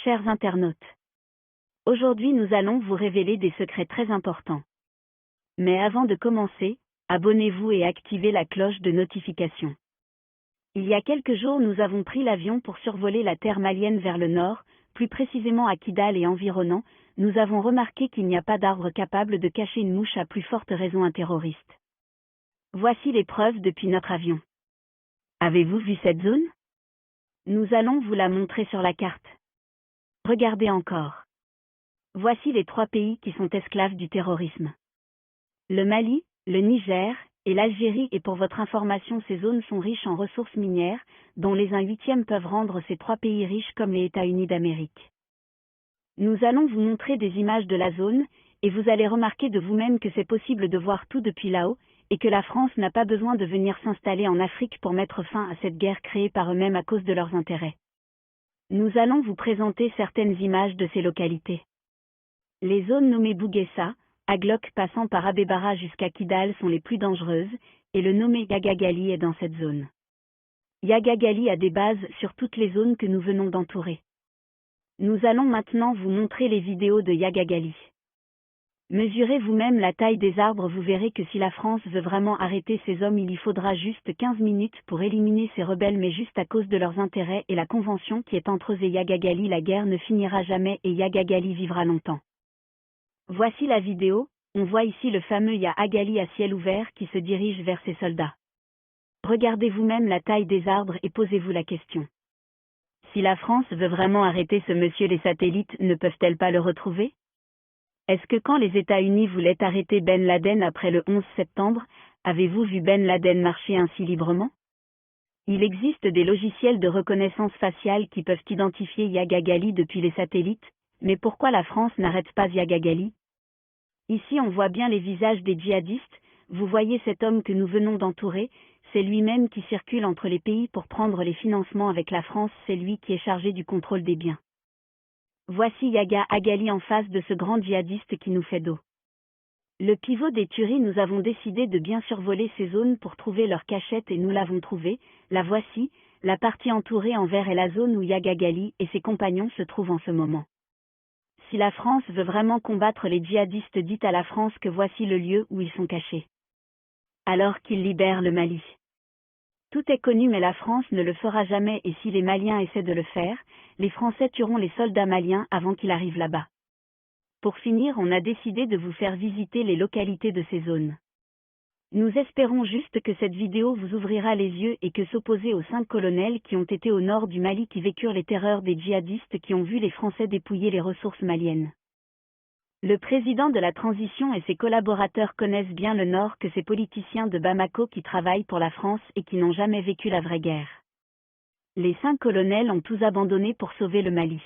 Chers internautes, aujourd'hui nous allons vous révéler des secrets très importants. Mais avant de commencer, abonnez-vous et activez la cloche de notification. Il y a quelques jours nous avons pris l'avion pour survoler la terre malienne vers le nord, plus précisément à Kidal et environnant. Nous avons remarqué qu'il n'y a pas d'arbre capable de cacher une mouche, à plus forte raison un terroriste. Voici les preuves depuis notre avion. Avez-vous vu cette zone? Nous allons vous la montrer sur la carte. Regardez encore. Voici les 3 pays qui sont esclaves du terrorisme. Le Mali, le Niger et l'Algérie, et pour votre information, ces zones sont riches en ressources minières, dont les 1/8 peuvent rendre ces 3 pays riches comme les États-Unis d'Amérique. Nous allons vous montrer des images de la zone, et vous allez remarquer de vous-même que c'est possible de voir tout depuis là-haut, et que la France n'a pas besoin de venir s'installer en Afrique pour mettre fin à cette guerre créée par eux-mêmes à cause de leurs intérêts. Nous allons vous présenter certaines images de ces localités. Les zones nommées Bouguessa, Aglok passant par Abébara jusqu'à Kidal sont les plus dangereuses, et le nommé Yagagali est dans cette zone. Yagagali a des bases sur toutes les zones que nous venons d'entourer. Nous allons maintenant vous montrer les vidéos de Yagagali. Mesurez vous-même la taille des arbres, vous verrez que si la France veut vraiment arrêter ces hommes, il y faudra juste 15 minutes pour éliminer ces rebelles, mais juste à cause de leurs intérêts et la convention qui est entre eux et Yagagali, la guerre ne finira jamais et Yagagali vivra longtemps. Voici la vidéo, on voit ici le fameux Yagagali à ciel ouvert qui se dirige vers ses soldats. Regardez vous-même la taille des arbres et posez-vous la question. Si la France veut vraiment arrêter ce monsieur, les satellites ne peuvent-elles pas le retrouver? Est-ce que quand les États-Unis voulaient arrêter Ben Laden après le 11 septembre, avez-vous vu Ben Laden marcher ainsi librement? Il existe des logiciels de reconnaissance faciale qui peuvent identifier Yagagali depuis les satellites, mais pourquoi la France n'arrête pas Yagagali? Ici on voit bien les visages des djihadistes, vous voyez cet homme que nous venons d'entourer, c'est lui-même qui circule entre les pays pour prendre les financements avec la France, c'est lui qui est chargé du contrôle des biens. Voici Yagagali en face de ce grand djihadiste qui nous fait dos. Le pivot des tueries, nous avons décidé de bien survoler ces zones pour trouver leur cachette et nous l'avons trouvée, la voici, la partie entourée en vert est la zone où Yagagali et ses compagnons se trouvent en ce moment. Si la France veut vraiment combattre les djihadistes, dites à la France que voici le lieu où ils sont cachés. Alors qu'ils libèrent le Mali. Tout est connu mais la France ne le fera jamais, et si les Maliens essaient de le faire, les Français tueront les soldats maliens avant qu'ils arrivent là-bas. Pour finir, on a décidé de vous faire visiter les localités de ces zones. Nous espérons juste que cette vidéo vous ouvrira les yeux et que s'opposer aux 5 colonels qui ont été au nord du Mali, qui vécurent les terreurs des djihadistes, qui ont vu les Français dépouiller les ressources maliennes. Le président de la transition et ses collaborateurs connaissent bien le Nord que ces politiciens de Bamako qui travaillent pour la France et qui n'ont jamais vécu la vraie guerre. Les 5 colonels ont tous abandonné pour sauver le Mali.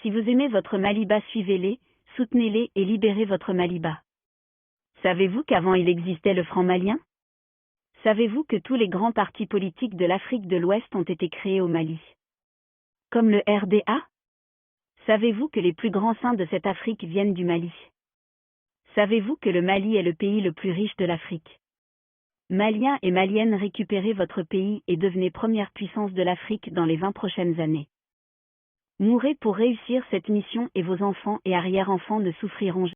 Si vous aimez votre Maliba, suivez-les, soutenez-les et libérez votre Maliba. Savez-vous qu'avant il existait le franc malien? Savez-vous que tous les grands partis politiques de l'Afrique de l'Ouest ont été créés au Mali? Comme le RDA? Savez-vous que les plus grands saints de cette Afrique viennent du Mali? Savez-vous que le Mali est le pays le plus riche de l'Afrique? Maliens et Maliennes, récupérez votre pays et devenez première puissance de l'Afrique dans les 20 prochaines années. Mourrez pour réussir cette mission et vos enfants et arrière-enfants ne souffriront jamais.